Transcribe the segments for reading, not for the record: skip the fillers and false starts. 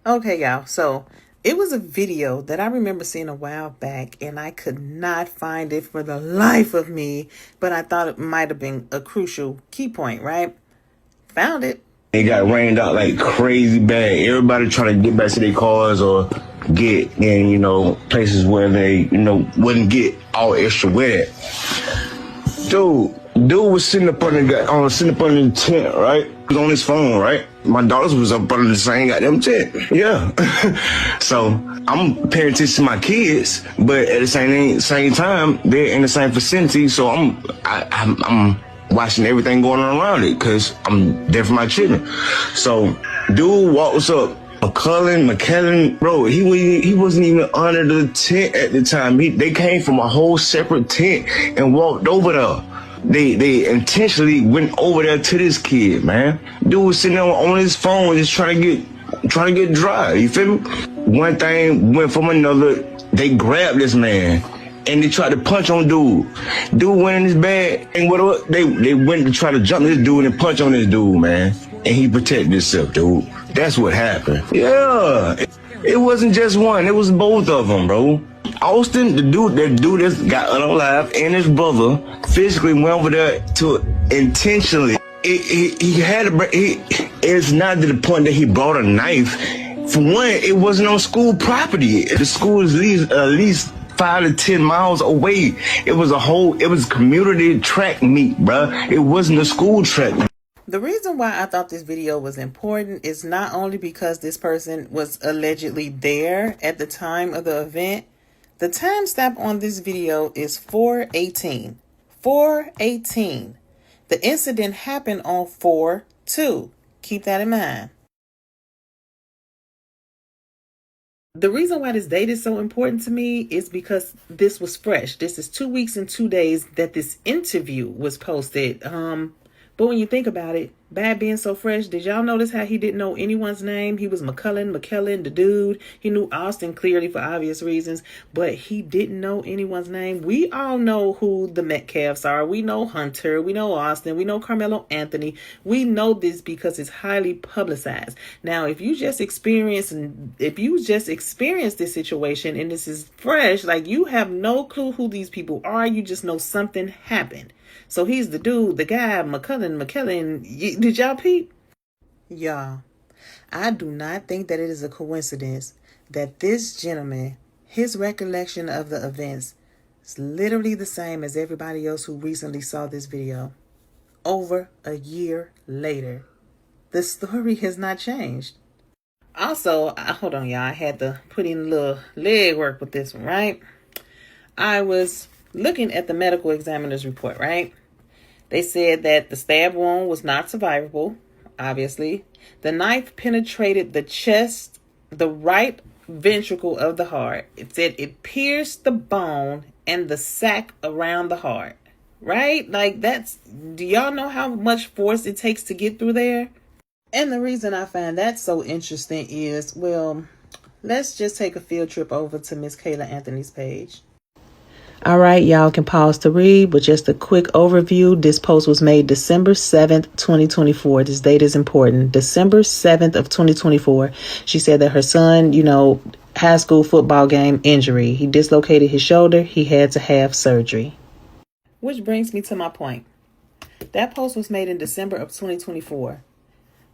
Okay, y'all. So it was a video that I remember seeing a while back, and I could not find it for the life of me, but I thought it might have been a crucial key point, right? Found it. It got rained out like crazy bad. Everybody trying to get back to their cars or get in, places where they, wouldn't get all extra wet. Dude was sitting up on the tent, right? He was on his phone, right? My daughters was up under the same goddamn tent. Yeah. So I'm paying attention to my kids, but at the same time, they're in the same vicinity. So I'm watching everything going on around it because I'm there for my children. So dude walks up. McKellen, bro, he wasn't even under the tent at the time. They came from a whole separate tent and walked over there. They intentionally went over there to this kid, man. Dude was sitting there on his phone just trying to get dry. You feel me? One thing went from another. They grabbed this man and they tried to punch on dude. Dude went in his bag and whatever. They went to try to jump this dude and punch on this dude, man. And he protected himself, dude. That's what happened. Yeah. It wasn't just one. It was both of them, bro. Austin, the dude that got unalive, and his brother physically went over there to intentionally. It's not to the point that he brought a knife. For one, it wasn't on school property. The school is at least 5 to 10 miles away. It was community track meet, bro. It wasn't a school track meet. The reason why I thought this video was important is not only because this person was allegedly there at the time of the event. The timestamp on this video is 4/18. 4/18. The incident happened on 4/2. Keep that in mind. The reason why this date is so important to me is because this was fresh. This is 2 weeks and 2 days that this interview was posted. But when you think about it, bad being so fresh, did y'all notice how he didn't know anyone's name? He was McKellen, the dude. He knew Austin clearly for obvious reasons, but he didn't know anyone's name. We all know who the Metcalfs are. We know Hunter. We know Austin. We know Karmelo Anthony. We know this because it's highly publicized. Now, if you just experienced this situation and this is fresh, like you have no clue who these people are. You just know something happened. So he's the dude, the guy, McKellen. Did y'all peep? Y'all, I do not think that it is a coincidence that this gentleman, his recollection of the events is literally the same as everybody else who recently saw this video. Over a year later, the story has not changed. Also, hold on, y'all. I had to put in a little leg work with this one, right? I was looking at the medical examiner's report, right? They said that the stab wound was not survivable, obviously. The knife penetrated the chest, the right ventricle of the heart. It said it pierced the bone and the sac around the heart, right? Like do y'all know how much force it takes to get through there? And the reason I find that so interesting is, well, let's just take a field trip over to Miss Kayla Anthony's page. All right, y'all can pause to read, but just a quick overview. This post was made December 7th, 2024. This date is important. December 7th of 2024. She said that her son, high school football game injury. He dislocated his shoulder. He had to have surgery. Which brings me to my point. That post was made in December of 2024.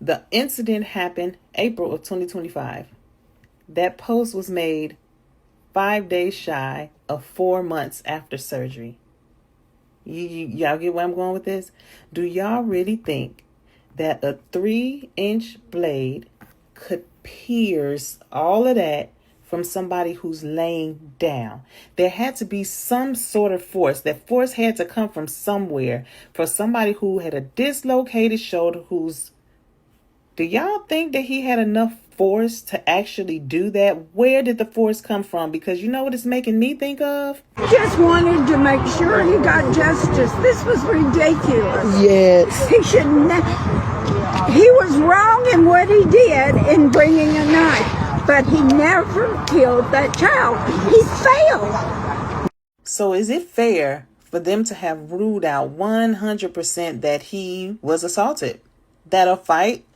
The incident happened April of 2025. That post was made 5 days shy of 4 months after surgery. Y'all get where I'm going with this? Do y'all really think that a 3-inch blade could pierce all of that from somebody who's laying down? There had to be some sort of force. That force had to come from somewhere for somebody who had a dislocated shoulder Do y'all think that he had enough force to actually do that? Where did the force come from? Because you know what it's making me think of? Just wanted to make sure he got justice. This was ridiculous. Yes. He was wrong in what he did in bringing a knife, but he never killed that child. He failed. So is it fair for them to have ruled out 100% that he was assaulted? That a fight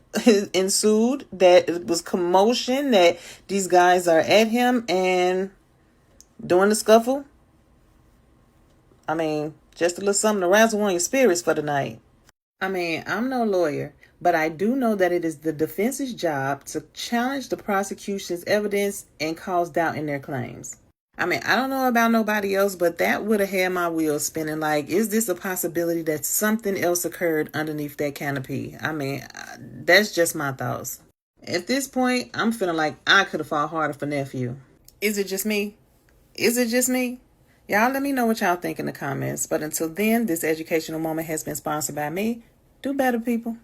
ensued, that it was commotion, that these guys are at him and doing the scuffle. I mean, just a little something to razzle on your spirits for the night. I mean, I'm no lawyer, but I do know that it is the defense's job to challenge the prosecution's evidence and cause doubt in their claims. I mean, I don't know about nobody else, but that would have had my wheels spinning. Like, is this a possibility that something else occurred underneath that canopy? I mean, that's just my thoughts. At this point, I'm feeling like I could have fought harder for nephew. Is it just me? Is it just me? Y'all let me know what y'all think in the comments. But until then, this educational moment has been sponsored by me. Do better, people.